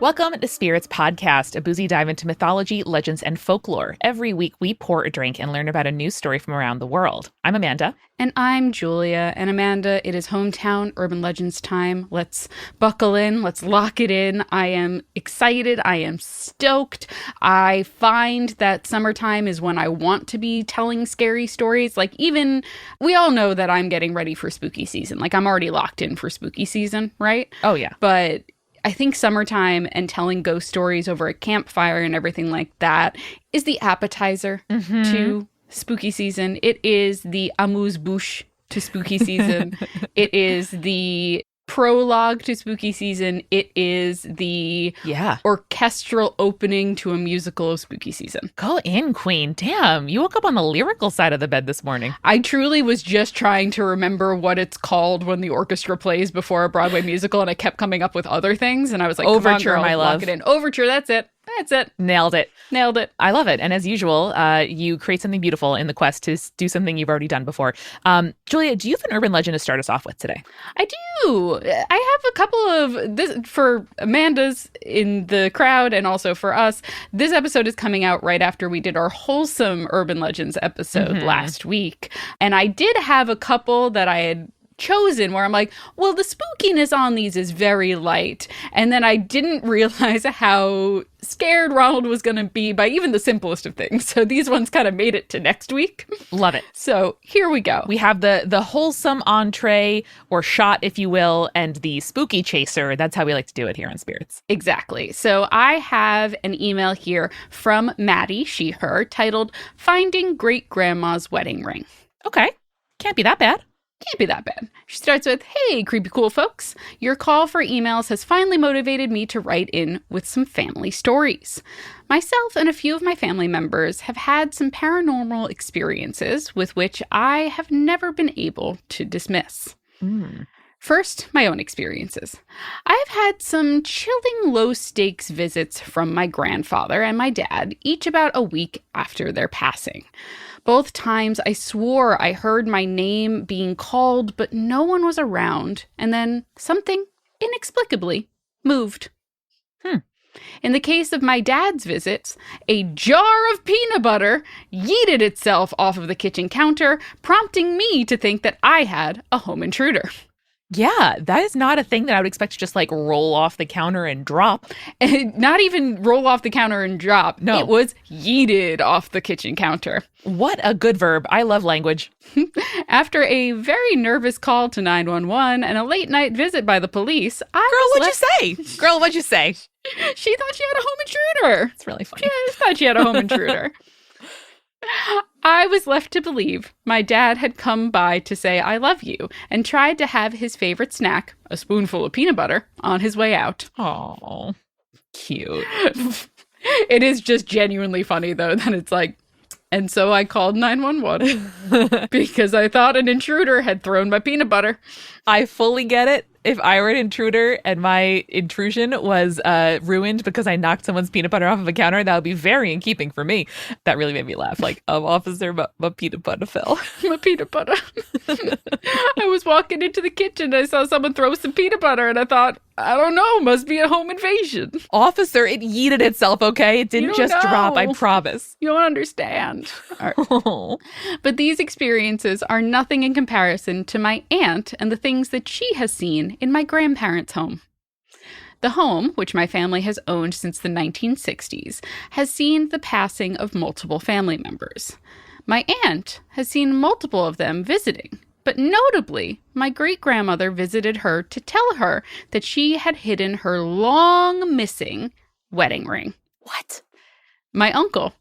Welcome to Spirits Podcast, a boozy dive into mythology, legends, and folklore. Every week, we pour a drink and learn about a news story from around the world. I'm Amanda. And I'm Julia. And Amanda, it is hometown urban legends time. Let's buckle in. Let's lock it in. I am excited. I am stoked. I find that summertime is when I want to be telling scary stories. Like, even, we all know that I'm getting ready for spooky season. Like, I'm already locked in for spooky season, right? Oh, yeah. But I think summertime and telling ghost stories over a campfire and everything like that is the appetizer to spooky season. It is the amuse-bouche to spooky season. It is the prologue to spooky season. It is the orchestral opening to a musical of spooky season. Go in, Queen. Damn, you woke up on the lyrical side of the bed this morning. I truly was just trying to remember what it's called when the orchestra plays before a Broadway musical, and I kept coming up with other things, and I was like, Overture, come on, girl, my love. lock it in. Overture, that's it. That's it. Nailed it. Nailed it. I love it. And as usual, you create something beautiful in the quest to do something you've already done before. Julia, do you have an urban legend to start us off with today? I do. I have a couple of this for Amanda's in the crowd and also for us. This episode is coming out right after we did our wholesome urban legends episode last week. And I did have a couple that I had chosen where I'm like, well, the spookiness on these is very light. And then I didn't realize how scared Ronald was going to be by even the simplest of things. So these ones kind of made it to next week. Love it. So here we go. We have the wholesome entree or shot, if you will, and the spooky chaser. That's how we like to do it here on Spirits. Exactly. So I have an email here from Maddie, she, her, titled Finding Great Grandma's Wedding Ring. Okay. Can't be that bad. Can't be that bad. She starts with, hey, creepy cool folks. Your call for emails has finally motivated me to write in with some family stories. Myself and a few of my family members have had some paranormal experiences with which I have never been able to dismiss. First, my own experiences. I've had some chilling low-stakes visits from my grandfather and my dad, each about a week after their passing. Both times I swore I heard my name being called, but no one was around, and then something, inexplicably, moved. In the case of my dad's visits, a jar of peanut butter yeeted itself off of the kitchen counter, prompting me to think that I had a home intruder. Yeah, that is not a thing that I would expect to just like roll off the counter and drop. And not even roll off the counter and drop. No. It was yeeted off the kitchen counter. What a good verb. I love language. After a very nervous call to 911 and a late night visit by the police, Girl, what'd you say? Girl, what'd you say? She thought she had a home intruder. It's really funny. She thought she had a home intruder. I was left to believe my dad had come by to say I love you and tried to have his favorite snack, a spoonful of peanut butter, on his way out. Oh, cute. It is just genuinely funny, though, that it's like, and so I called 911 because I thought an intruder had thrown my peanut butter. I fully get it. If I were an intruder and my intrusion was ruined because I knocked someone's peanut butter off of a counter, that would be very in keeping for me. That really made me laugh. Like, officer, my peanut butter fell. My peanut butter. I was walking into the kitchen and I saw someone throw some peanut butter and I thought, I don't know, must be a home invasion. Officer, it yeeted itself, okay? It didn't just drop, I promise. You don't understand. All right. But these experiences are nothing in comparison to my aunt and the things that she has seen in my grandparents' home. The home, which my family has owned since the 1960s, has seen the passing of multiple family members. My aunt has seen multiple of them visiting, but notably, my great-grandmother visited her to tell her that she had hidden her long-missing wedding ring. What? My uncle,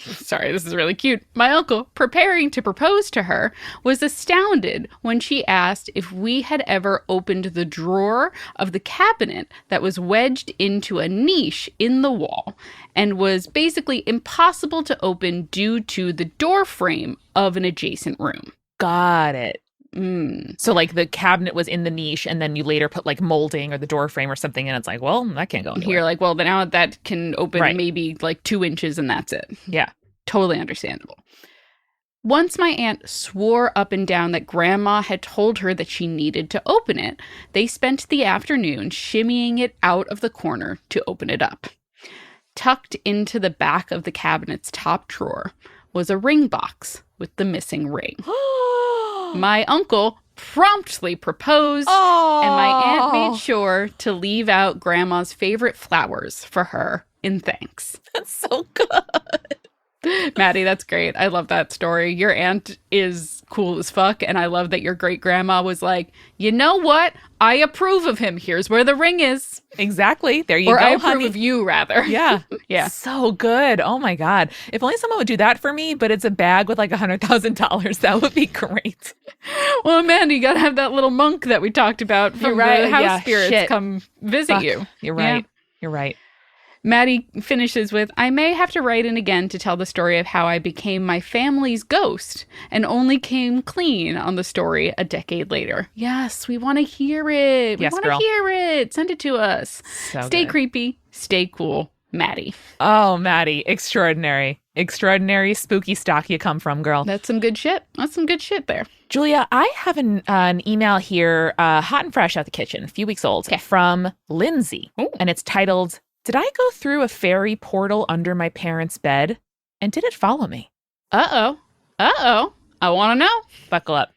sorry, this is really cute. My uncle, preparing to propose to her, was astounded when she asked if we had ever opened the drawer of the cabinet that was wedged into a niche in the wall and was basically impossible to open due to the door frame of an adjacent room. Got it. So like the cabinet was in the niche and then you later put like molding or the door frame or something and it's like, well, that can't go anywhere. You're like, well, then now that can open maybe like 2 inches and that's it. Yeah. Totally understandable. Once my aunt swore up and down that Grandma had told her that she needed to open it, they spent the afternoon shimmying it out of the corner to open it up. Tucked into the back of the cabinet's top drawer was a ring box with the missing ring. My uncle promptly proposed, and my aunt made sure to leave out Grandma's favorite flowers for her in thanks. That's so good. Maddie, that's great. I love that story. Your aunt is cool as fuck, and I love that your great-grandma was like, you know what? I approve of him. Here's where the ring is. Exactly. There you or go, I approve honey. of you, rather. Yeah. Yeah. So good. Oh, my God. If only someone would do that for me, but it's a bag with like $100,000. That would be great. Well, Amanda, you got to have that little monk that we talked about from the house spirits come visit you. You're right. Yeah. You're right. Maddie finishes with, I may have to write in again to tell the story of how I became my family's ghost and only came clean on the story a decade later. Yes, we want to hear it. Yes, we want to hear it. Send it to us. So stay good. creepy. Stay cool. Maddie. Oh, Maddie. Extraordinary. Extraordinary spooky stock you come from, girl. That's some good shit. That's some good shit there. Julia, I have an email here, hot and fresh out the kitchen, a few weeks old, from Lindsay. Ooh. And it's titled, Did I go through a fairy portal under my parents' bed? And did it follow me? Uh-oh. Uh-oh. I want to know. Buckle up.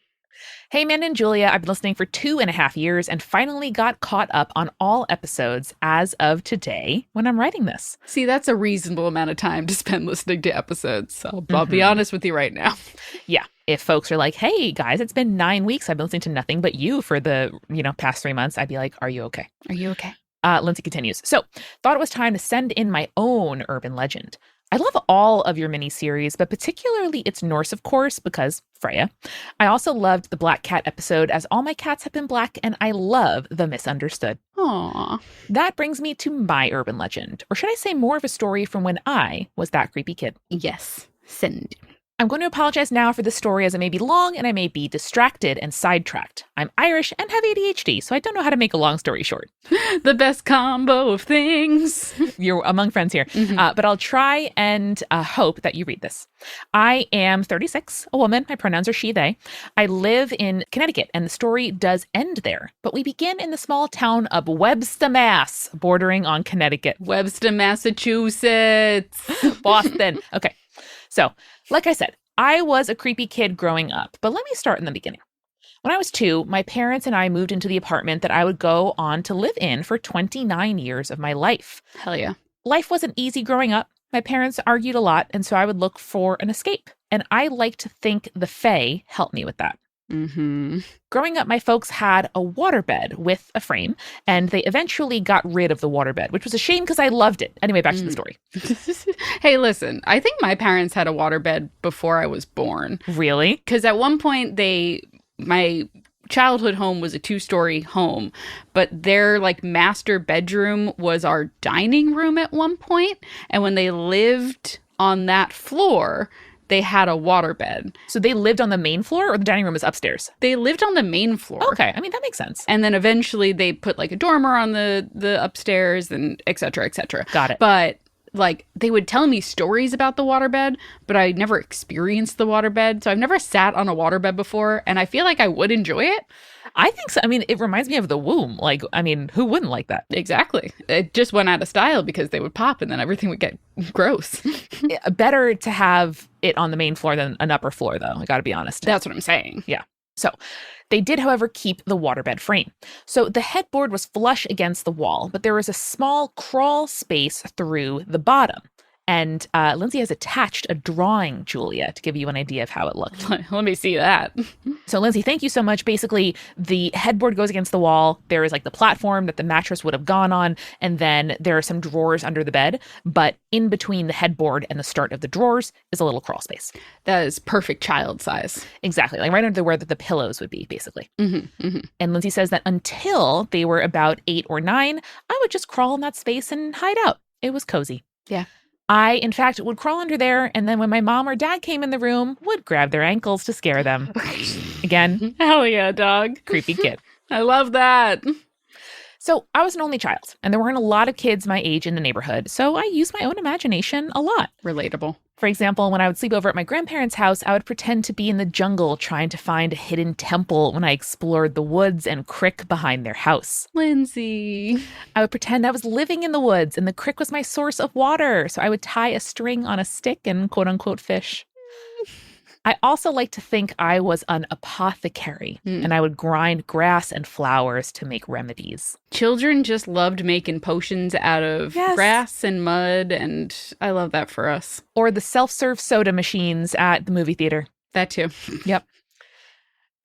Hey, Amanda and Julia, I've been listening for 2.5 years and finally got caught up on all episodes as of today when I'm writing this. See, that's a reasonable amount of time to spend listening to episodes. So I'll be honest with you right now. Yeah. If folks are like, hey, guys, it's been 9 weeks. I've been listening to nothing but you for the, past 3 months. I'd be like, are you okay? Are you okay? Lindsay continues. So, thought it was time to send in my own urban legend. I love all of your miniseries, but particularly its Norse, of course, because Freya. I also loved the Black Cat episode, as all my cats have been black, and I love the misunderstood. Aww. That brings me to my urban legend, or should I say more of a story from when I was that creepy kid. Yes. Send. I'm going to apologize now for this story, as it may be long and I may be distracted and sidetracked. I'm Irish and have ADHD, so I don't know how to make a long story short. The best combo of things. You're among friends here. But I'll try and hope that you read this. I am 36, a woman. My pronouns are she, they. I live in Connecticut, and the story does end there. But we begin in the small town of Webster, Mass, bordering on Connecticut. Webster, Massachusetts. Boston. Okay. So, like I said, I was a creepy kid growing up, but let me start in the beginning. When I was 2, my parents and I moved into the apartment that I would go on to live in for 29 years of my life. Hell yeah. Life wasn't easy growing up. My parents argued a lot, and so I would look for an escape. And I like to think the Fae helped me with that. Growing up, my folks had a waterbed with a frame, and they eventually got rid of the waterbed, which was a shame because I loved it. Anyway, back to the story. Hey, listen, I think my parents had a waterbed before I was born. Really? Because at one point, my childhood home was a 2-story home, but their master bedroom was our dining room at one point. And when they lived on that floor, they had a waterbed. So they lived on the main floor, or the dining room was upstairs? They lived on the main floor. Okay. I mean, that makes sense. And then eventually they put a dormer on the upstairs and et cetera, et cetera. Got it. But they would tell me stories about the waterbed, but I never experienced the waterbed. So I've never sat on a waterbed before, and I feel like I would enjoy it. I think so. I mean, it reminds me of the womb. Who wouldn't like that? Exactly. It just went out of style because they would pop and then everything would get gross. Better to have it on the main floor than an upper floor, though. I got to be honest. That's what I'm saying. Yeah. So they did, however, keep the waterbed frame. So the headboard was flush against the wall, but there was a small crawl space through the bottom. And Lindsay has attached a drawing, Julia, to give you an idea of how it looked. Let me see that. So, Lindsay, thank you so much. Basically, the headboard goes against the wall. There is the platform that the mattress would have gone on. And then there are some drawers under the bed. But in between the headboard and the start of the drawers is a little crawl space. That is perfect child size. Exactly. Right under where the pillows would be, basically. And Lindsay says that until they were about 8 or 9, I would just crawl in that space and hide out. It was cozy. Yeah. I, in fact, would crawl under there, and then when my mom or dad came in the room, would grab their ankles to scare them. Again, hell yeah, dog. creepy kid. I love that. So I was an only child, and there weren't a lot of kids my age in the neighborhood, so I used my own imagination a lot. Relatable. For example, when I would sleep over at my grandparents' house, I would pretend to be in the jungle trying to find a hidden temple when I explored the woods and crick behind their house. Lindsay. I would pretend I was living in the woods and the crick was my source of water, so I would tie a string on a stick and quote-unquote fish. I also like to think I was an apothecary, and I would grind grass and flowers to make remedies. Children just loved making potions out of grass and mud, and I love that for us. Or the self-serve soda machines at the movie theater. That too. Yep.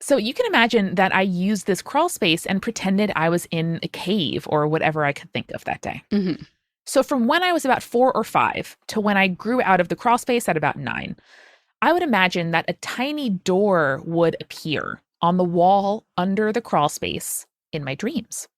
So you can imagine that I used this crawl space and pretended I was in a cave or whatever I could think of that day. Mm-hmm. So from when I was about 4 or 5 to when I grew out of the crawl space at about 9, I would imagine that a tiny door would appear on the wall under the crawl space in my dreams.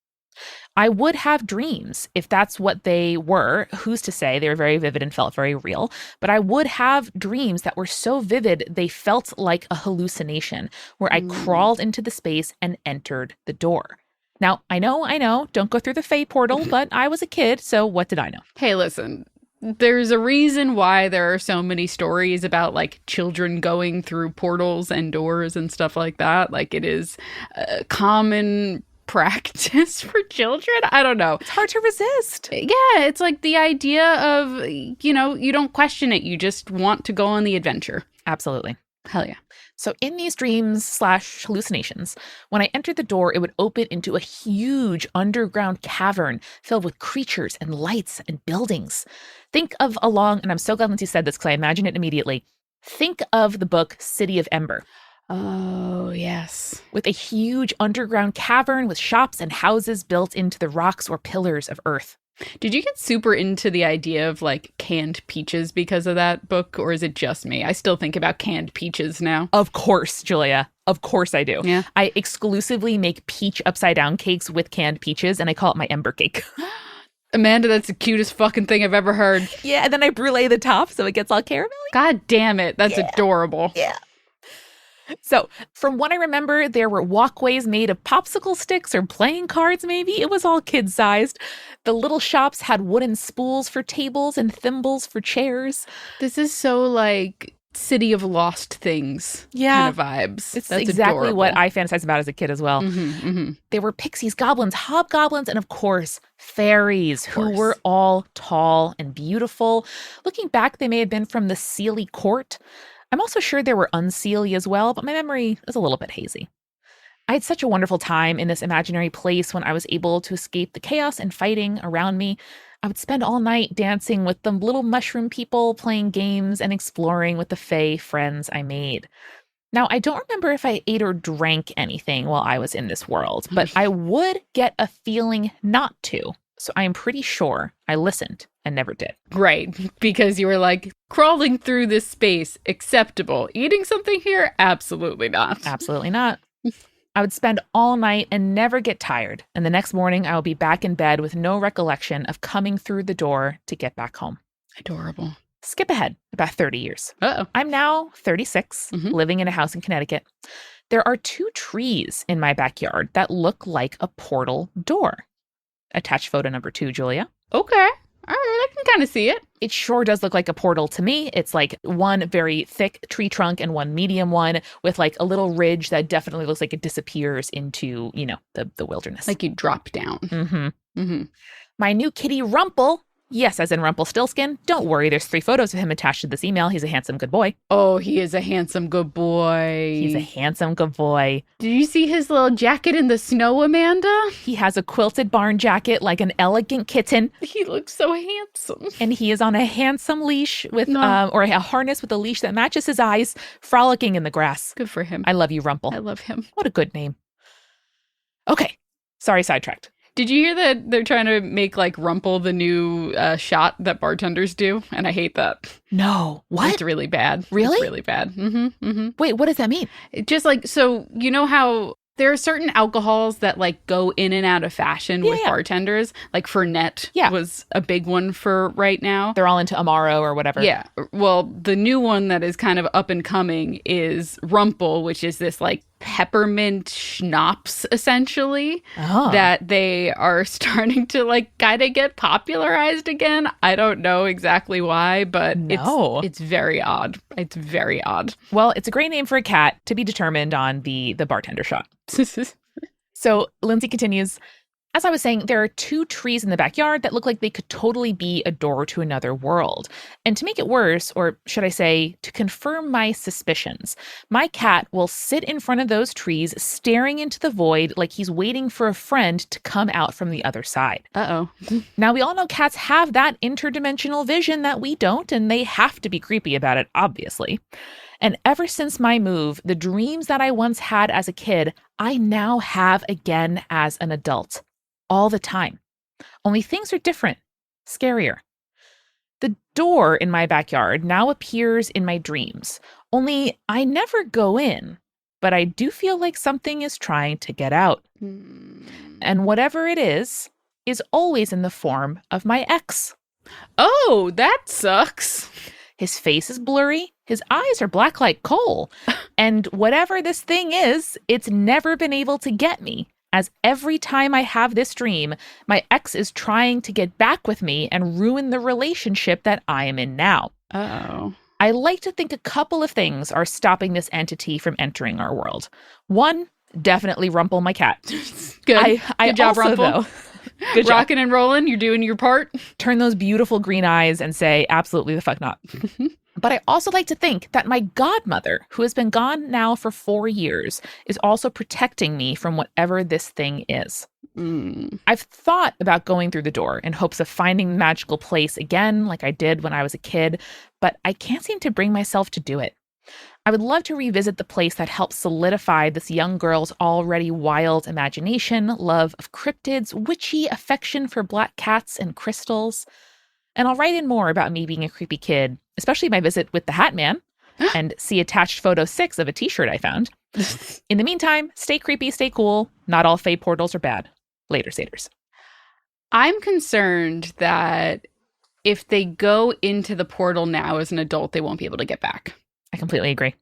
I would have dreams if that's what they were. Who's to say? They were very vivid and felt very real. But I would have dreams that were so vivid, they felt like a hallucination where I crawled into the space and entered the door. Now, I know, don't go through the Fae portal, but I was a kid, so what did I know? Hey, listen. There's a reason why there are so many stories about like children going through portals and doors and stuff like that. Like it is a common practice for children. I don't know. It's hard to resist. Yeah, it's like the idea of, you don't question it. You just want to go on the adventure. Absolutely. Hell yeah. So in these dreams/hallucinations, when I entered the door, it would open into a huge underground cavern filled with creatures and lights and buildings. Think of and I'm so glad Lindsay said this because I imagine it immediately. Think of the book City of Ember. Oh, yes. With a huge underground cavern with shops and houses built into the rocks or pillars of earth. Did you get super into the idea of like canned peaches because of that book, or is it just me? I still think about canned peaches now. Of course, Julia. Of course I do. Yeah. I exclusively make peach upside down cakes with canned peaches, and I call it my Ember cake. Amanda, that's the cutest fucking thing I've ever heard. Yeah, and then I brulee the top so it gets all caramelly. God damn it. That's adorable. Yeah. So, from what I remember, there were walkways made of popsicle sticks or playing cards, maybe. It was all kid-sized. The little shops had wooden spools for tables and thimbles for chairs. This is so, like, City of Lost Things kind of vibes. It's That's exactly adorable. what I fantasized about as a kid as well. Mm-hmm. There were pixies, goblins, hobgoblins, and of course, fairies, who were all tall and beautiful. Looking back, they may have been from the Seelie court. I'm also sure there were unseelie as well, but my memory is a little bit hazy. I had such a wonderful time in this imaginary place when I was able to escape the chaos and fighting around me. I would spend all night dancing with the little mushroom people, playing games, and exploring with the Fae friends I made. Now, I don't remember if I ate or drank anything while I was in this world, but I would get a feeling not to. So I am pretty sure I listened and never did. Right, because you were like, crawling through this space, acceptable. Eating something here? Absolutely not. Absolutely not. I would spend all night and never get tired. And the next morning, I would be back in bed with no recollection of coming through the door to get back home. Adorable. Skip ahead about 30 years. Uh-oh. I'm now 36, living in a house in Connecticut. There are 2 trees in my backyard that look like a portal door. Attached photo number 2, Julia. Okay. All right, I can kind of see it. It sure does look like a portal to me. It's like one very thick tree trunk and one medium one with like a little ridge that definitely looks like it disappears into, the wilderness. Like you drop down. Mm-hmm. My new kitty Rumple. Yes, as in Rumpelstiltskin. Don't worry, there's 3 photos of him attached to this email. He's a handsome good boy. Oh, he is a handsome good boy. He's a handsome good boy. Did you see his little jacket in the snow, Amanda? He has a quilted barn jacket like an elegant kitten. He looks so handsome. And he is on a handsome leash with, or a harness with a leash that matches his eyes, frolicking in the grass. Good for him. I love you, Rumple. I love him. What a good name. Okay. Sorry, sidetracked. Did you hear that they're trying to make like Rumple the new shot that bartenders do? And I hate that. No. What? It's really bad. Really? It's really bad. Wait, what does that mean? Just like, so you know how there are certain alcohols that like go in and out of fashion with bartenders? Like Fernet was a big one for right now. They're all into Amaro or whatever. Yeah. Well, the new one that is kind of up and coming is Rumple, which is this like peppermint schnapps, essentially, Oh. that they are starting to like kind of get popularized again. I don't know exactly why, but No. it's very odd. It's very odd. Well, it's a great name for a cat, to be determined on the bartender shot. So Lindsay continues, as I was saying, there are 2 trees in the backyard that look like they could totally be a door to another world. And to make it worse, or should I say, to confirm my suspicions, my cat will sit in front of those trees staring into the void like he's waiting for a friend to come out from the other side. Uh-oh. Now, we all know cats have that interdimensional vision that we don't, and they have to be creepy about it, obviously. And ever since my move, the dreams that I once had as a kid, I now have again as an adult. All the time. Only things are different, scarier. The door in my backyard now appears in my dreams. Only I never go in, but I do feel like something is trying to get out. And whatever it is always in the form of my ex. Oh, that sucks. His face is blurry. His eyes are black like coal. And whatever this thing is, it's never been able to get me. As every time I have this dream, my ex is trying to get back with me and ruin the relationship that I am in now. Oh. I like to think a couple of things are stopping this entity from entering our world. One, definitely Rumple, my cat. Good. I Good job, also, Rumple. though, good job. Rocking and rolling. You're doing your part. Turn those beautiful green eyes and say, absolutely the fuck not. But I also like to think that my godmother, who has been gone now for 4 years, is also protecting me from whatever this thing is. I've thought about going through the door in hopes of finding the magical place again, like I did when I was a kid, but I can't seem to bring myself to do it. I would love to revisit the place that helped solidify this young girl's already wild imagination, love of cryptids, witchy affection for black cats and crystals. And I'll write in more about me being a creepy kid, especially my visit with the Hat Man, and see attached photo 6 of a t-shirt I found. In the meantime, stay creepy, stay cool. Not all Fae portals are bad. Later, Saters. I'm concerned that if they go into the portal now as an adult, they won't be able to get back. I completely agree.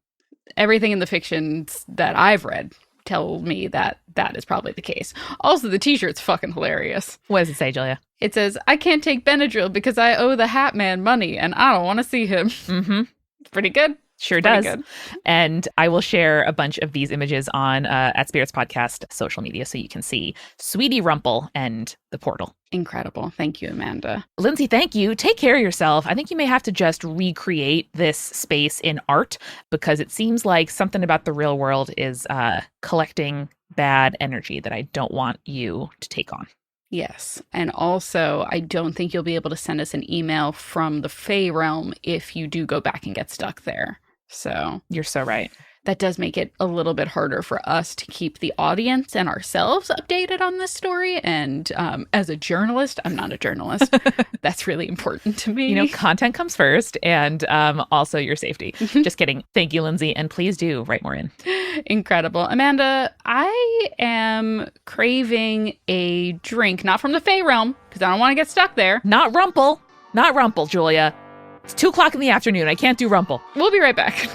Everything in the fictions that I've read tell me that that is probably the case. Also, the t-shirt's fucking hilarious. What does it say, Julia? It says, I can't take Benadryl because I owe the Hat Man money and I don't want to see him. Mm-hmm. It's pretty good. Sure Pretty does. good. And I will share a bunch of these images on at Spirits Podcast social media so you can see Sweetie Rumple and the portal. Incredible. Thank you, Amanda. Lindsay, thank you. Take care of yourself. I think you may have to just recreate this space in art because it seems like something about the real world is collecting bad energy that I don't want you to take on. Yes. And also, I don't think you'll be able to send us an email from the Fae realm if you do go back and get stuck there. So You're so right. that does make it a little bit harder for us to keep the audience and ourselves updated on this story. And as a journalist, I'm not a journalist. That's really important to me. You know, content comes first and also your safety. Just kidding. Thank you, Lindsay. And please do write more in. Incredible. Amanda, I am craving a drink, not from the Fae realm, because I don't want to get stuck there. Not Rumple. Not Rumple, Julia. It's 2:00 in the afternoon. I can't do Rumple. We'll be right back.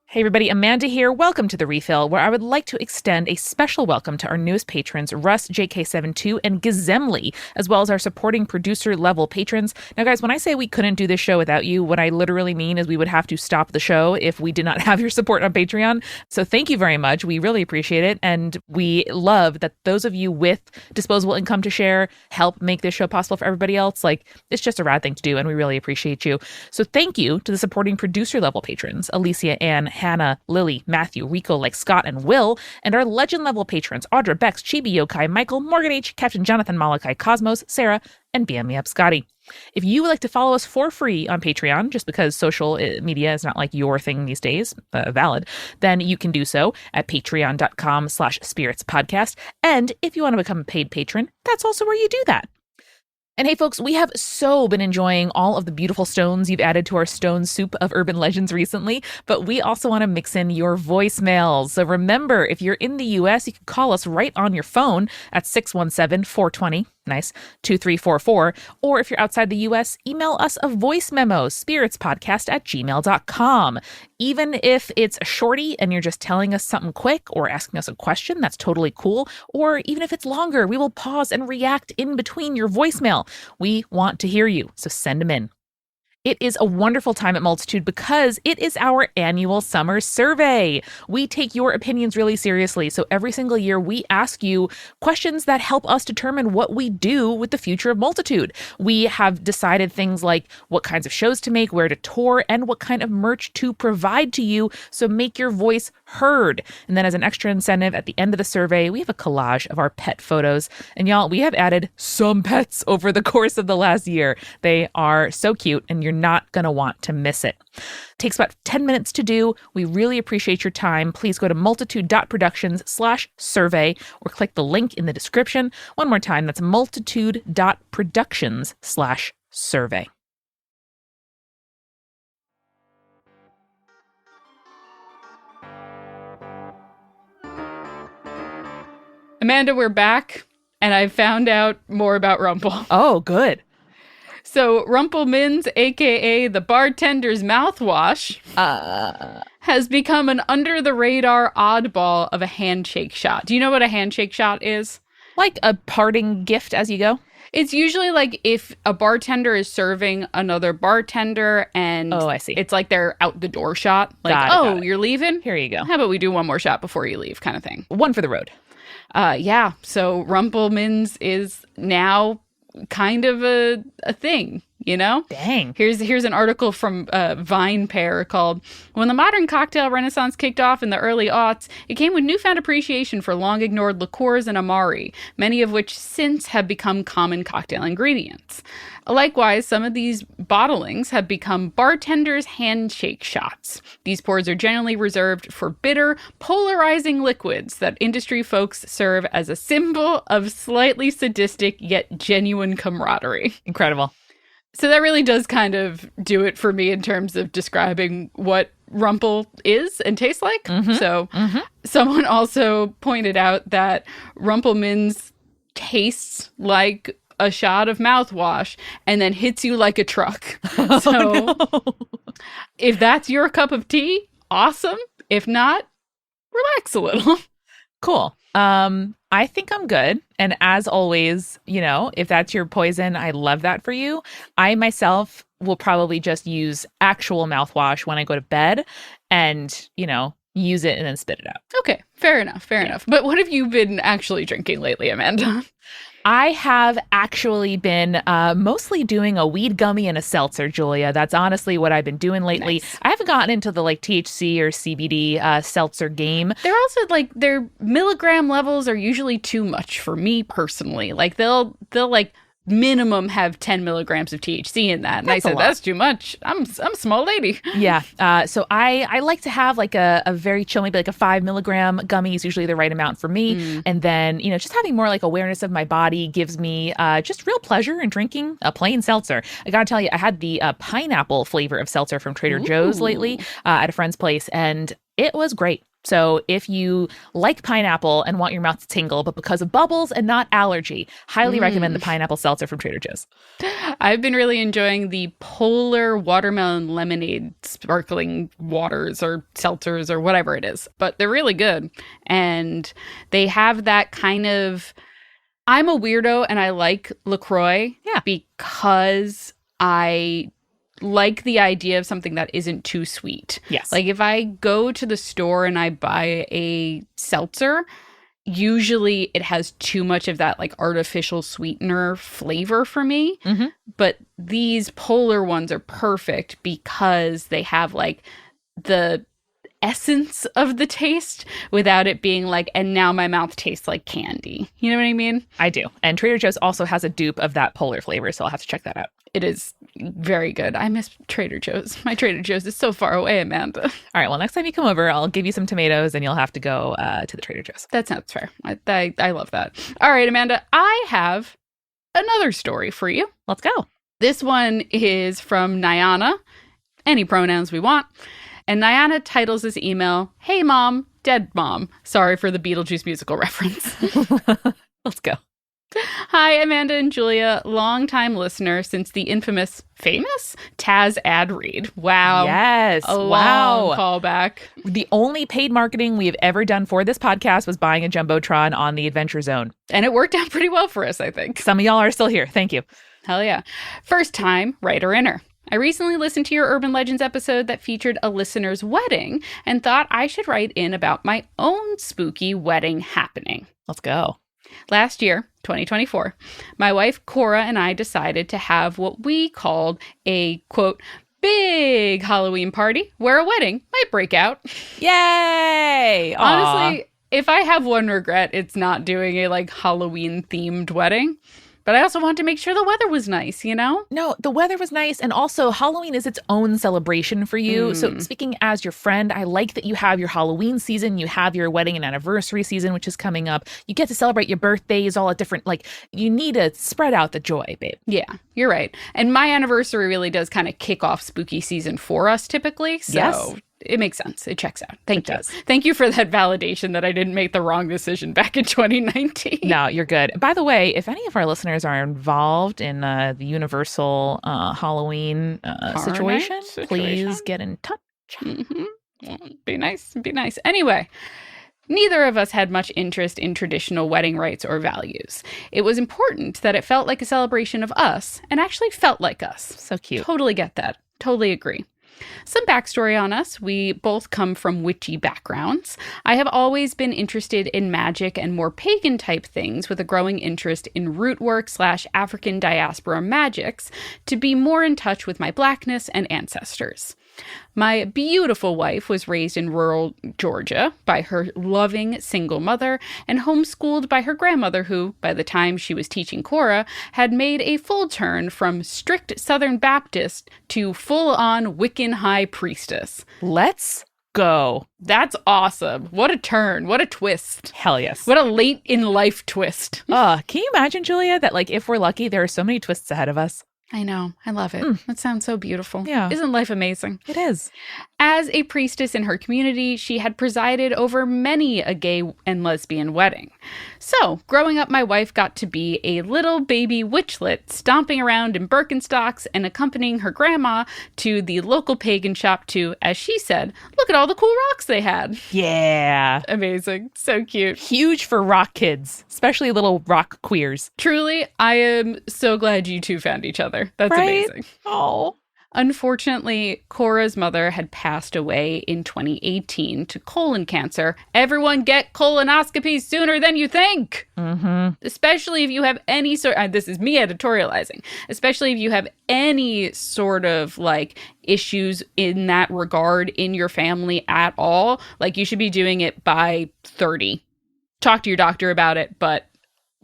Hey everybody, Amanda here. Welcome to The Refill, where I would like to extend a special welcome to our newest patrons, Russ, JK72, and Gizemli, as well as our supporting producer level patrons. Now guys, when I say we couldn't do this show without you, what I literally mean is we would have to stop the show if we did not have your support on Patreon. So thank you very much. We really appreciate it. And we love that those of you with disposable income to share help make this show possible for everybody else. Like, it's just a rad thing to do, and we really appreciate you. So thank you to the supporting producer level patrons, Alicia, Ann, Hannah, Lily, Matthew, Rico, like Scott, and Will, and our legend level patrons, Audra, Bex, Chibi Yokai, Michael, Morgan H, Captain Jonathan, Malachi, Cosmos, Sarah, and BM Me Up Scotty. If you would like to follow us for free on Patreon, just because social media is not like your thing these days, valid, then you can do so at patreon.com/spiritspodcast. And if you want to become a paid patron, that's also where you do that. And hey, folks, we have so been enjoying all of the beautiful stones you've added to our stone soup of urban legends recently, but we also want to mix in your voicemails. So remember, if you're in the U.S., you can call us right on your phone at 617-420 nice, 2344. Or if you're outside the U.S., email us a voice memo, spiritspodcast@gmail.com. Even if it's a shorty and you're just telling us something quick or asking us a question, that's totally cool. Or even if it's longer, we will pause and react in between your voicemail. We want to hear you, so send them in. It is a wonderful time at Multitude because it is our annual summer survey. We take your opinions really seriously, so every single year we ask you questions that help us determine what we do with the future of Multitude. We have decided things like what kinds of shows to make, where to tour, and what kind of merch to provide to you, so make your voice heard. And then as an extra incentive, at the end of the survey, we have a collage of our pet photos. And y'all, we have added some pets over the course of the last year. They are so cute, and you're not going to want to miss it. Takes about 10 minutes to do. We really appreciate your time. Please go to multitude.productions/survey or click the link in the description. One more time, that's multitude.productions/survey. Amanda, we're back, and I found out more about Rumple. Oh, good. So Rumple Minze, a.k.a. the bartender's mouthwash, has become an under-the-radar oddball of a handshake shot. Do you know what a handshake shot is? Like a parting gift as you go? It's usually like if a bartender is serving another bartender and I see. It's like their out the door shot. Like, Got it. You're leaving? Here you go. How about we do one more shot before you leave kind of thing. One for the road. Yeah. So Rumple Minze is now kind of a thing, you know? Dang. Here's an article from Vine Pair called "When the Modern Cocktail Renaissance Kicked Off in the Early Aughts, it came with newfound appreciation for long-ignored liqueurs and amari, many of which since have become common cocktail ingredients. Likewise, some of these bottlings have become bartenders' handshake shots. These pours are generally reserved for bitter, polarizing liquids that industry folks serve as a symbol of slightly sadistic yet genuine camaraderie." Incredible. So that really does kind of do it for me in terms of describing what Rumple is and tastes like. Mm-hmm. Someone also pointed out that Rumple Minze tastes like a shot of mouthwash and then hits you like a truck. So if that's your cup of tea, awesome. If not, relax a little. Cool. I think I'm good. And as always, you know, if that's your poison, I love that for you. I myself will probably just use actual mouthwash when I go to bed and, you know, use it and then spit it out. Okay, fair enough. But what have you been actually drinking lately, Amanda? I have actually been mostly doing a weed gummy and a seltzer, Julia. That's honestly what I've been doing lately. Nice. I haven't gotten into the like THC or CBD seltzer game. They're also like their milligram levels are usually too much for me personally. Like they'll like minimum have 10 milligrams of THC in that. And I said, that's too much. I'm a small lady. Yeah. So I like to have like a very chill, maybe like a 5 milligram gummy is usually the right amount for me. And then, you know, just having more like awareness of my body gives me just real pleasure in drinking a plain seltzer. I gotta tell you, I had the pineapple flavor of seltzer from Trader Joe's lately at a friend's place, and it was great. So if you like pineapple and want your mouth to tingle, but because of bubbles and not allergy, highly recommend the pineapple seltzer from Trader Joe's. I've been really enjoying the Polar Watermelon Lemonade sparkling waters or seltzers or whatever it is. But they're really good. And they have that kind of... I'm a weirdo and I like LaCroix because I like the idea of something that isn't too sweet. Yes. Like if I go to the store and I buy a seltzer, usually it has too much of that like artificial sweetener flavor for me. But these Polar ones are perfect because they have like the essence of the taste without it being like, and now my mouth tastes like candy. You know what I mean? I do. And Trader Joe's also has a dupe of that Polar flavor, so I'll have to check that out. It is very good. I miss Trader Joe's. My Trader Joe's is so far away, Amanda. All right. Well, next time you come over, I'll give you some tomatoes and you'll have to go to the Trader Joe's. That sounds fair. I love that. All right, Amanda, I have another story for you. Let's go. This one is from Nyana. Any pronouns we want. And Nyana titles this email, "Hey Mom, Dead Mom." Sorry for the Beetlejuice musical reference. Let's go. Hi, Amanda and Julia, longtime listener since the famous Taz ad read. Wow. Yes. A Wow. long callback. The only paid marketing we've ever done for this podcast was buying a Jumbotron on the Adventure Zone. And it worked out pretty well for us, I think. Some of y'all are still here. Thank you. Hell yeah. First time writer-inner. I recently listened to your Urban Legends episode that featured a listener's wedding and thought I should write in about my own spooky wedding happening. Let's go. Last year, 2024, my wife Cora and I decided to have what we called a, quote, big Halloween party where a wedding might break out. Yay! Aww. Honestly, if I have one regret, it's not doing a Halloween-themed wedding. But I also wanted to make sure the weather was nice, you know? No, the weather was nice. And also, Halloween is its own celebration for you. So speaking as your friend, I like that you have your Halloween season. You have your wedding and anniversary season, which is coming up. You get to celebrate your birthdays all at different, you need to spread out the joy, babe. Yeah, you're right. And my anniversary really does kind of kick off spooky season for us typically. So yes. It makes sense. It checks out. Thank you. Thank you for that validation that I didn't make the wrong decision back in 2019. No, you're good. By the way, if any of our listeners are involved in the Universal Halloween situation, please get in touch. Mm-hmm. Be nice. Be nice. Anyway, neither of us had much interest in traditional wedding rites or values. It was important that it felt like a celebration of us and actually felt like us. So cute. Totally get that. Totally agree. Some backstory on us. We both come from witchy backgrounds. I have always been interested in magic and more pagan type things with a growing interest in root work / African diaspora magics to be more in touch with my blackness and ancestors. My beautiful wife was raised in rural Georgia by her loving single mother and homeschooled by her grandmother who, by the time she was teaching Cora, had made a full turn from strict Southern Baptist to full-on Wiccan high priestess. Let's go. That's awesome. What a turn. What a twist. Hell yes. What a late in life twist. Can you imagine, Julia, that if we're lucky, there are so many twists ahead of us? I know. I love it. That sounds so beautiful. Yeah. Isn't life amazing? It is. As a priestess in her community, she had presided over many a gay and lesbian wedding. So, growing up, my wife got to be a little baby witchlet, stomping around in Birkenstocks and accompanying her grandma to the local pagan shop to, as she said, look at all the cool rocks they had. Yeah. Amazing. So cute. Huge for rock kids, especially little rock queers. Truly, I am so glad you two found each other. That's right? Amazing. Oh. Unfortunately, Cora's mother had passed away in 2018 to colon cancer. Everyone get colonoscopies sooner than you think. Mm-hmm. Especially if you have any sort, this is me editorializing, especially if you have any sort of issues in that regard in your family at all. You should be doing it by 30. Talk to your doctor about it, but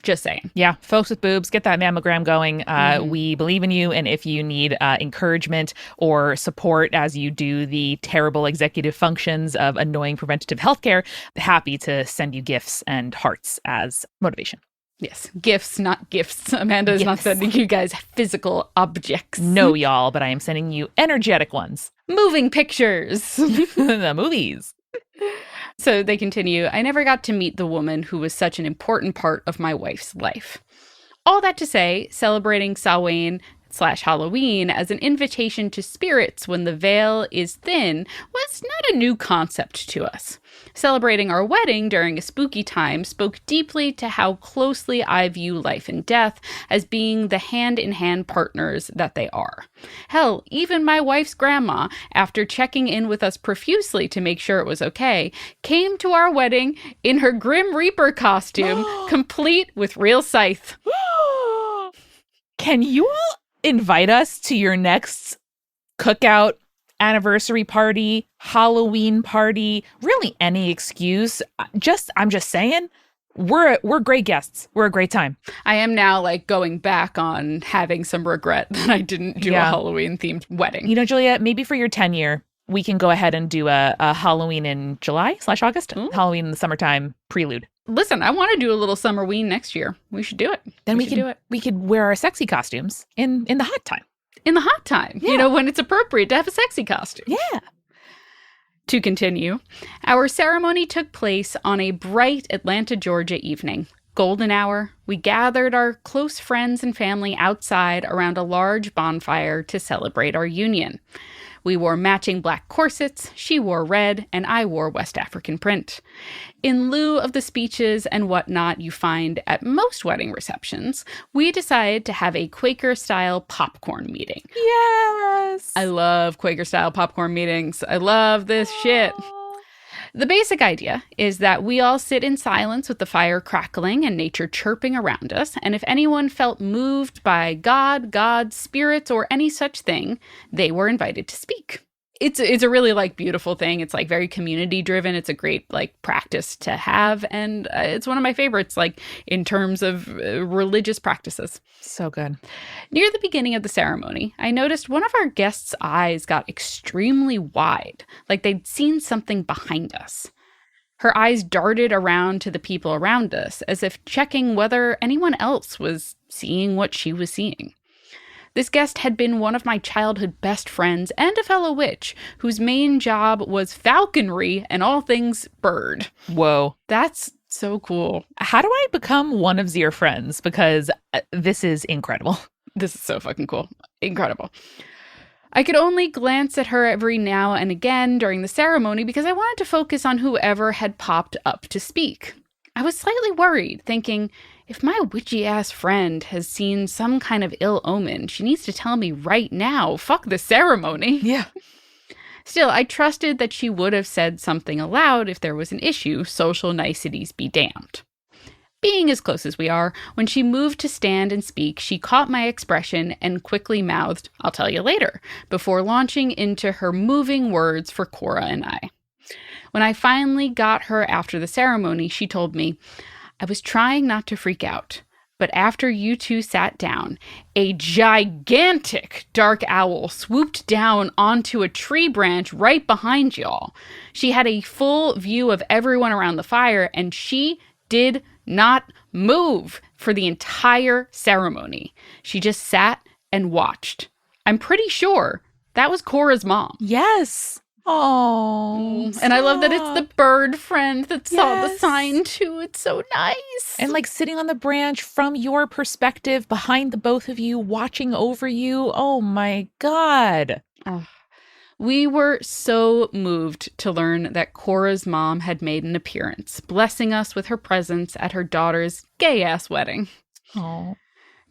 just saying. Yeah, folks with boobs, get that mammogram going. We believe in you. And if you need encouragement or support as you do the terrible executive functions of annoying preventative healthcare, happy to send you gifts and hearts as motivation. Yes, gifts, not gifts. Amanda is not sending you guys physical objects. No, y'all, but I am sending you energetic ones. Moving pictures. The movies. So they continue, I never got to meet the woman who was such an important part of my wife's life. All that to say, celebrating Samhain / Halloween as an invitation to spirits when the veil is thin was not a new concept to us. Celebrating our wedding during a spooky time spoke deeply to how closely I view life and death as being the hand-in-hand partners that they are. Hell, even my wife's grandma, after checking in with us profusely to make sure it was okay, came to our wedding in her Grim Reaper costume, complete with real scythe. Can you all invite us to your next cookout, anniversary party, Halloween party, really any excuse? I'm just saying, we're great guests. We're a great time. I am now going back on having some regret that I didn't do a Halloween themed wedding. You know, Julia, maybe for your 10-year, we can go ahead and do a Halloween in July / August, Halloween in the summertime prelude. Listen, I want to do a little summerween next year. We should do it. Then we could wear our sexy costumes in the hot time. In the hot time, when it's appropriate to have a sexy costume. Yeah. To continue, our ceremony took place on a bright Atlanta, Georgia evening. Golden hour, we gathered our close friends and family outside around a large bonfire to celebrate our union. We wore matching black corsets, she wore red, and I wore West African print. In lieu of the speeches and whatnot you find at most wedding receptions, we decided to have a Quaker-style popcorn meeting. Yes! I love Quaker-style popcorn meetings. I love this shit. The basic idea is that we all sit in silence with the fire crackling and nature chirping around us, and if anyone felt moved by God, God's spirits, or any such thing, they were invited to speak. It's a really, like, beautiful thing. It's, like, very community-driven. It's a great, like, practice to have, and it's one of my favorites, like, in terms of religious practices. So good. Near the beginning of the ceremony, I noticed one of our guests' eyes got extremely wide, like they'd seen something behind us. Her eyes darted around to the people around us, as if checking whether anyone else was seeing what she was seeing. This guest had been one of my childhood best friends and a fellow witch, whose main job was falconry and all things bird. Whoa. That's so cool. How do I become one of your friends? Because this is incredible. This is so fucking cool. Incredible. I could only glance at her every now and again during the ceremony because I wanted to focus on whoever had popped up to speak. I was slightly worried, thinking, if my witchy-ass friend has seen some kind of ill omen, she needs to tell me right now. Fuck the ceremony. Yeah. Still, I trusted that she would have said something aloud if there was an issue, social niceties be damned. Being as close as we are, when she moved to stand and speak, she caught my expression and quickly mouthed, "I'll tell you later," before launching into her moving words for Cora and I. When I finally got her after the ceremony, she told me, "I was trying not to freak out, but after you two sat down, a gigantic dark owl swooped down onto a tree branch right behind y'all. She had a full view of everyone around the fire, and she did not move for the entire ceremony. She just sat and watched. I'm pretty sure that was Cora's mom." Yes. Oh. And I love that it's the bird friend that saw the Yes. sign too. It's so nice. And like sitting on the branch from your perspective behind the both of you, watching over you. Oh my God. We were so moved to learn that Cora's mom had made an appearance, blessing us with her presence at her daughter's gay-ass wedding. Oh.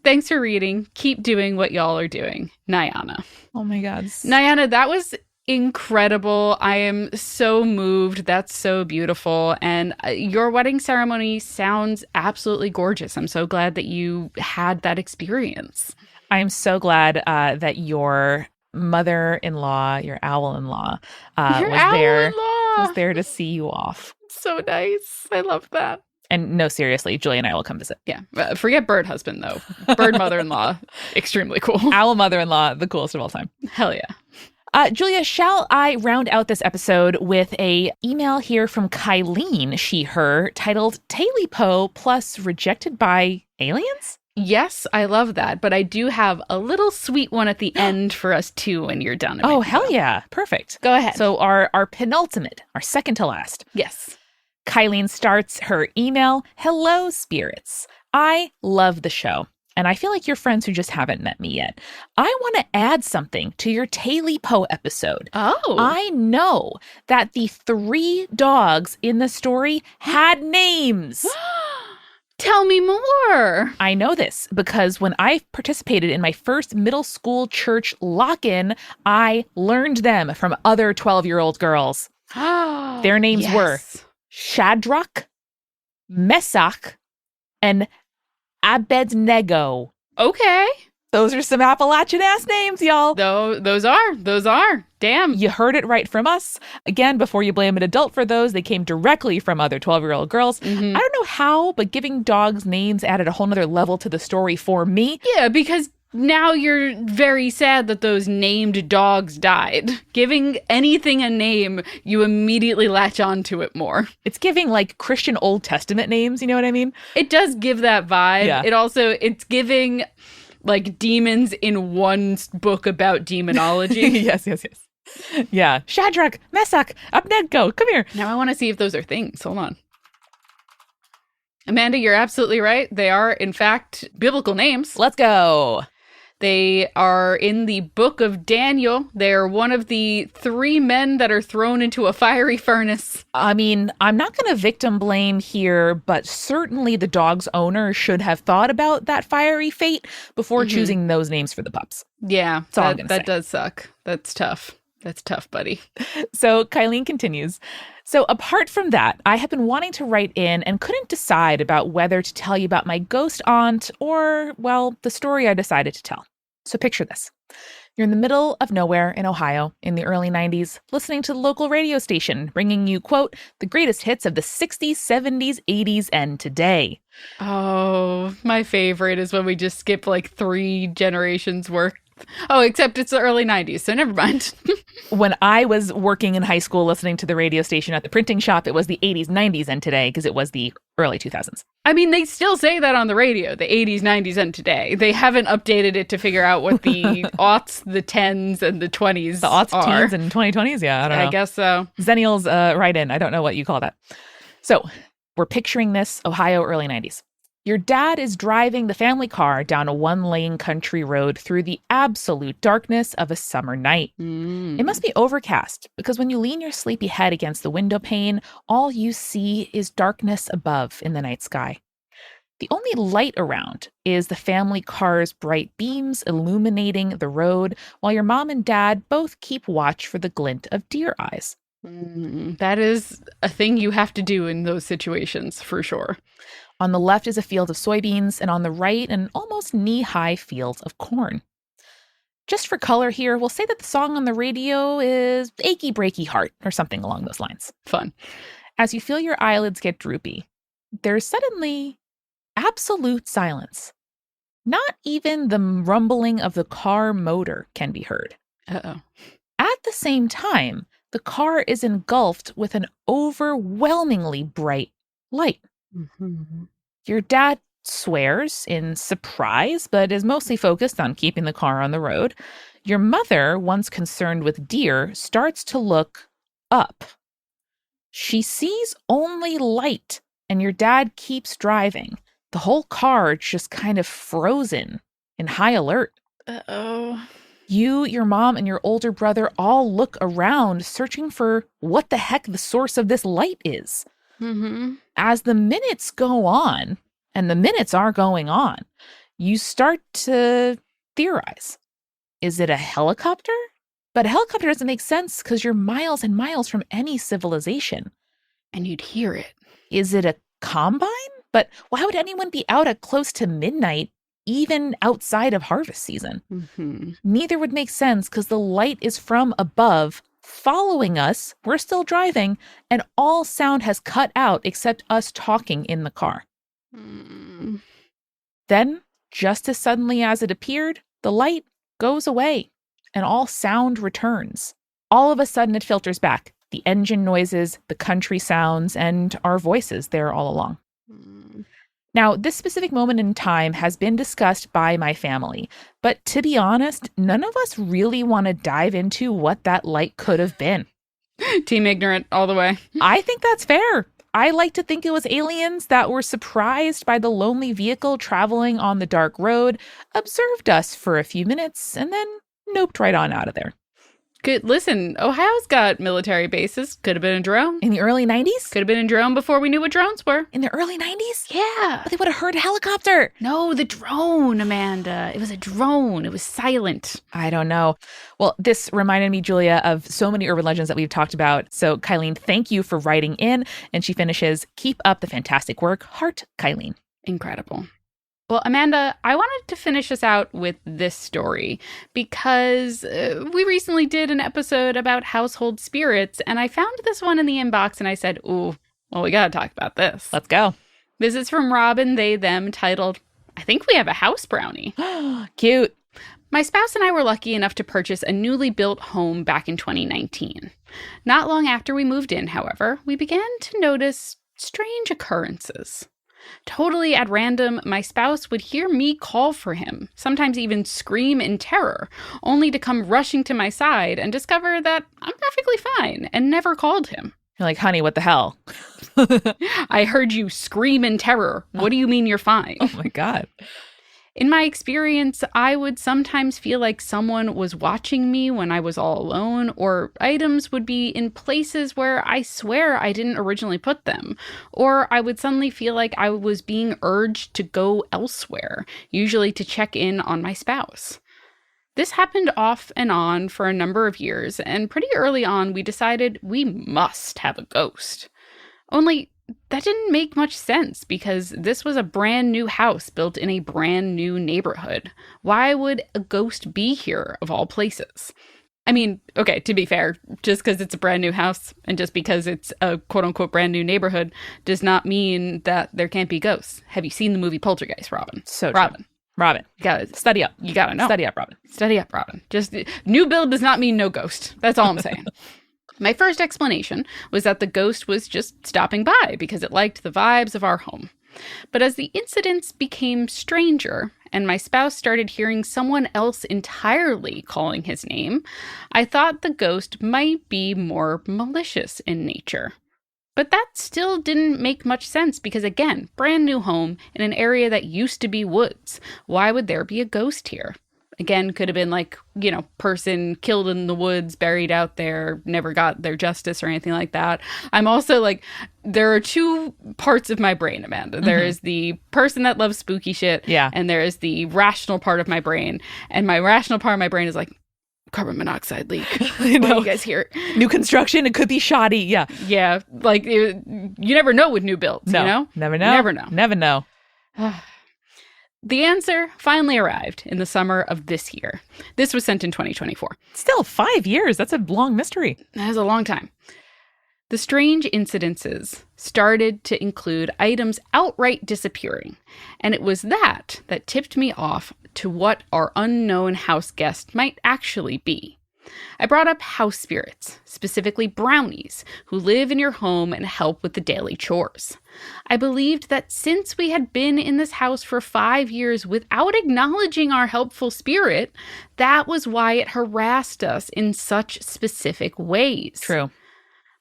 Thanks for reading. Keep doing what y'all are doing. Nyana. Oh my God. Nyana, that was incredible. I am so moved. That's so beautiful. And your wedding ceremony sounds absolutely gorgeous. I'm so glad that you had that experience. I am so glad that your mother-in-law, your owl-in-law, was there to see you off. So nice. I love that. And no, seriously, Julie and I will come visit. Yeah. Forget bird husband, though. Bird mother-in-law. Extremely cool. Owl mother-in-law, the coolest of all time. Hell yeah. Julia, shall I round out this episode with a email here from Kylene, she, her, titled Talipo plus Rejected by Aliens? Yes, I love that. But I do have a little sweet one at the end for us, too, when you're done. Oh, hell yeah. Perfect. Go ahead. So our penultimate, our second to last. Yes. Kylene starts her email, "Hello, spirits. I love the show. And I feel like you're friends who just haven't met me yet. I want to add something to your Talipo episode. Oh. I know that the 3 dogs in the story had names." Tell me more. I know this because when I participated in my first middle school church lock-in, I learned them from other 12-year-old girls. Their names were Shadrach, Meshach, and Abednego. Okay. Those are some Appalachian-ass names, y'all. Those are. Damn. You heard it right from us. Again, before you blame an adult for those, they came directly from other 12-year-old girls. Mm-hmm. I don't know how, but giving dogs names added a whole nother level to the story for me. Yeah, because now you're very sad that those named dogs died. Giving anything a name, you immediately latch onto it more. It's giving like Christian Old Testament names, you know what I mean? It does give that vibe. Yeah. It's giving like demons in one book about demonology. Yes. Yeah. Shadrach, Meshach, Abednego, come here. Now I want to see if those are things. Hold on. Amanda, you're absolutely right. They are, in fact, biblical names. Let's go. They are in the book of Daniel. They're one of the 3 men that are thrown into a fiery furnace. I mean, I'm not going to victim blame here, but certainly the dog's owner should have thought about that fiery fate before choosing those names for the pups. Yeah, That's all I'm gonna say. that does suck. That's tough. That's tough, buddy. So Kylene continues. So apart from that, I have been wanting to write in and couldn't decide about whether to tell you about my ghost aunt or, well, the story I decided to tell. So picture this. You're in the middle of nowhere in Ohio in the early 90s, listening to the local radio station, bringing you, quote, the greatest hits of the 60s, 70s, 80s, and today. Oh, my favorite is when we just skip like 3 generations worth. Oh, except it's the early 90s, so never mind. When I was working in high school listening to the radio station at the printing shop, it was the 80s, 90s, and today, because it was the early 2000s. I mean, they still say that on the radio, the 80s, 90s, and today. They haven't updated it to figure out what the aughts, the 10s, and the 20s The aughts, are. teens, and 2020s? Yeah, I don't know. I guess so. Zennials, write in. I don't know what you call that. So we're picturing this Ohio early 90s. Your dad is driving the family car down a 1-lane country road through the absolute darkness of a summer night. It must be overcast because when you lean your sleepy head against the window pane, all you see is darkness above in the night sky. The only light around is the family car's bright beams illuminating the road while your mom and dad both keep watch for the glint of deer eyes. That is a thing you have to do in those situations, for sure. On the left is a field of soybeans, and on the right, an almost knee-high field of corn. Just for color here, we'll say that the song on the radio is Achy Breaky Heart, or something along those lines. Fun. As you feel your eyelids get droopy, there's suddenly absolute silence. Not even the rumbling of the car motor can be heard. Uh-oh. At the same time, the car is engulfed with an overwhelmingly bright light. Your dad swears in surprise, but is mostly focused on keeping the car on the road. Your mother, once concerned with deer, starts to look up. She sees only light, and your dad keeps driving. The whole car just kind of frozen in high alert. Uh-oh. You, your mom, and your older brother all look around, searching for what the heck the source of this light is. As the minutes go on, and the minutes are going on, you start to theorize. Is it a helicopter? But a helicopter doesn't make sense because you're miles and miles from any civilization. And you'd hear it. Is it a combine? But why would anyone be out at close to midnight, even outside of harvest season? Neither would make sense because the light is from above, following us. We're still driving, and all sound has cut out except us talking in the car. Then, just as suddenly as it appeared, the light goes away, and all sound returns. All of a sudden, it filters back. The engine noises, the country sounds, and our voices there all along. Now, this specific moment in time has been discussed by my family, but to be honest, none of us really want to dive into what that light could have been. Team ignorant all the way. I think that's fair. I like to think it was aliens that were surprised by the lonely vehicle traveling on the dark road, observed us for a few minutes, and then noped right on out of there. Good. Listen, Ohio's got military bases. Could have been a drone. In the early 90s? Could have been a drone before we knew what drones were. In the early 90s? Yeah. But they would have heard a helicopter. No, the drone, Amanda. It was a drone. It was silent. I don't know. Well, this reminded me, Julia, of so many urban legends that we've talked about. So, Kylene, thank you for writing in. And she finishes, keep up the fantastic work. Heart, Kylene. Incredible. Well, Amanda, I wanted to finish us out with this story because we recently did an episode about household spirits, and I found this one in the inbox, and I said, ooh, well, we got to talk about this. Let's go. This is from Robin, they, them, titled, I think we have a house brownie. Cute. My spouse and I were lucky enough to purchase a newly built home back in 2019. Not long after we moved in, however, we began to notice strange occurrences. Totally at random, my spouse would hear me call for him, sometimes even scream in terror, only to come rushing to my side and discover that I'm perfectly fine and never called him. You're like, honey, what the hell? I heard you scream in terror. What do you mean you're fine? Oh my God. In my experience, I would sometimes feel like someone was watching me when I was all alone, or items would be in places where I swear I didn't originally put them. Or I would suddenly feel like I was being urged to go elsewhere, usually to check in on my spouse. This happened off and on for a number of years, and pretty early on we decided we must have a ghost. Only that didn't make much sense because this was a brand new house built in a brand new neighborhood. Why would a ghost be here of all places? I mean, okay, to be fair, just because it's a brand new house and just because it's a quote-unquote brand new neighborhood does not mean that there can't be ghosts. Have you seen the movie Poltergeist, Robin? So true. Robin, you gotta study up. You gotta know. Study up, Robin. Study up, Robin. Just new build does not mean no ghost. That's all I'm saying. My first explanation was that the ghost was just stopping by because it liked the vibes of our home. But as the incidents became stranger and my spouse started hearing someone else entirely calling his name, I thought the ghost might be more malicious in nature. But that still didn't make much sense because, again, brand new home in an area that used to be woods. Why would there be a ghost here? Again, could have been like, person killed in the woods, buried out there, never got their justice or anything like that. I'm also like, there are two parts of my brain, Amanda. Mm-hmm. There is the person that loves spooky shit. Yeah. And there is the rational part of my brain. And my rational part of my brain is like, carbon monoxide leak. I know. You guys hear? New construction, it could be shoddy. Yeah. Yeah. Like, you never know with new builds, no, you know? Never know. Never know. Never know. The answer finally arrived in the summer of this year. This was sent in 2024. Still 5 years. That's a long mystery. That is a long time. The strange incidences started to include items outright disappearing, and it was that tipped me off to what our unknown house guest might actually be. I brought up house spirits, specifically brownies, who live in your home and help with the daily chores. I believed that since we had been in this house for 5 years without acknowledging our helpful spirit, that was why it harassed us in such specific ways. True.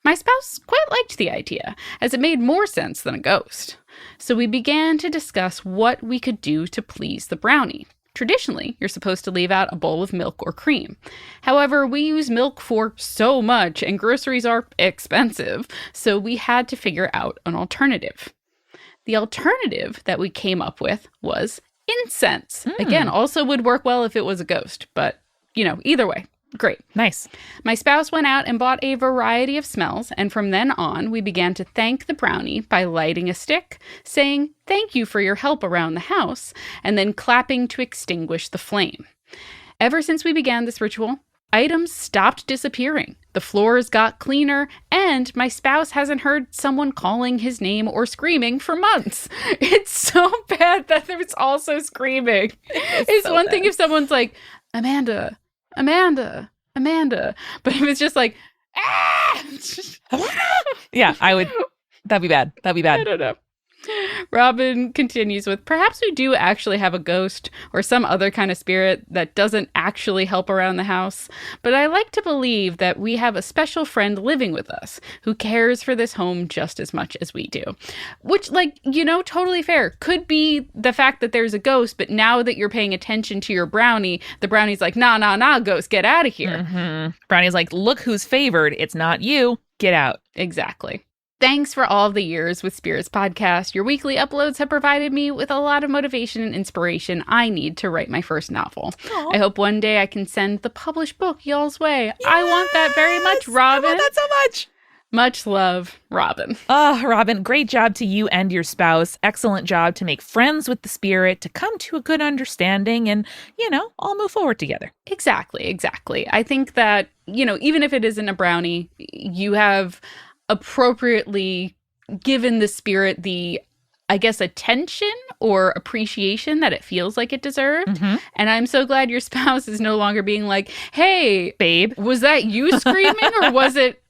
My spouse quite liked the idea, as it made more sense than a ghost. So we began to discuss what we could do to please the brownie. Traditionally, you're supposed to leave out a bowl of milk or cream. However, we use milk for so much and groceries are expensive, so we had to figure out an alternative. The alternative that we came up with was incense. Again, also would work well if it was a ghost, but, either way. Great. Nice. My spouse went out and bought a variety of smells, and from then on, we began to thank the brownie by lighting a stick, saying, "Thank you for your help around the house," and then clapping to extinguish the flame. Ever since we began this ritual, items stopped disappearing, the floors got cleaner, and my spouse hasn't heard someone calling his name or screaming for months. It's so bad that there's also screaming. It's so one bad thing if someone's like, Amanda. But if it's just like, ah! Yeah, that'd be bad. I don't know. Robin continues with, perhaps we do actually have a ghost or some other kind of spirit that doesn't actually help around the house, but I like to believe that we have a special friend living with us who cares for this home just as much as we do. Which, totally fair. Could be the fact that there's a ghost, but now that you're paying attention to your brownie, the brownie's like, nah, ghost, get out of here. Mm-hmm. Brownie's like, look who's favored. It's not you. Get out. Exactly. Thanks for all of the years with Spirits Podcast. Your weekly uploads have provided me with a lot of motivation and inspiration I need to write my first novel. Aww. I hope one day I can send the published book y'all's way. Yes! I want that very much, Robin. I want that so much. Much love, Robin. Robin, great job to you and your spouse. Excellent job to make friends with the spirit, to come to a good understanding and, all move forward together. Exactly. I think that, even if it isn't a brownie, you have appropriately given the spirit the, attention or appreciation that it feels like it deserved. Mm-hmm. And I'm so glad your spouse is no longer being like, hey, babe, was that you screaming or was it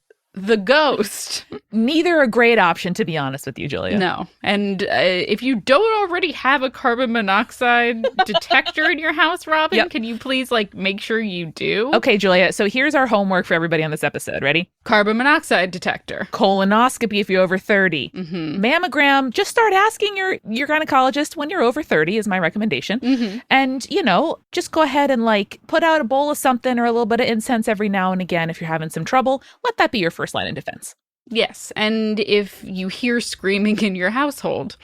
the ghost. Neither a great option, to be honest with you, Julia. No. And if you don't already have a carbon monoxide detector in your house, Robin, can you please, make sure you do? Okay, Julia. So here's our homework for everybody on this episode. Ready? Carbon monoxide detector. Colonoscopy if you're over 30. Mm-hmm. Mammogram, just start asking your gynecologist when you're over 30 is my recommendation. Mm-hmm. And, just go ahead and put out a bowl of something or a little bit of incense every now and again if you're having some trouble. Let that be your first line of defense. Yes, and if you hear screaming in your household,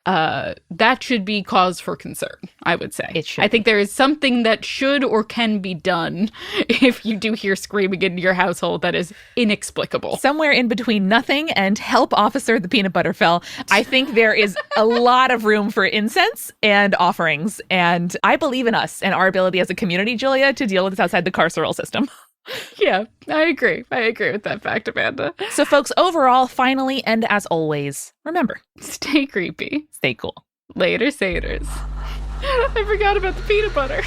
that should be cause for concern, I would say. It should. I think there is something that should or can be done if you do hear screaming in your household that is inexplicable. Somewhere in between nothing and help officer the peanut butter fell. I think there is a lot of room for incense and offerings, and I believe in us and our ability as a community, Julia, to deal with this outside the carceral system. Yeah, I agree. I agree with that fact, Amanda. So, folks, overall, finally, and as always, remember, stay creepy. Stay cool. Later, saters. I forgot about the peanut butter.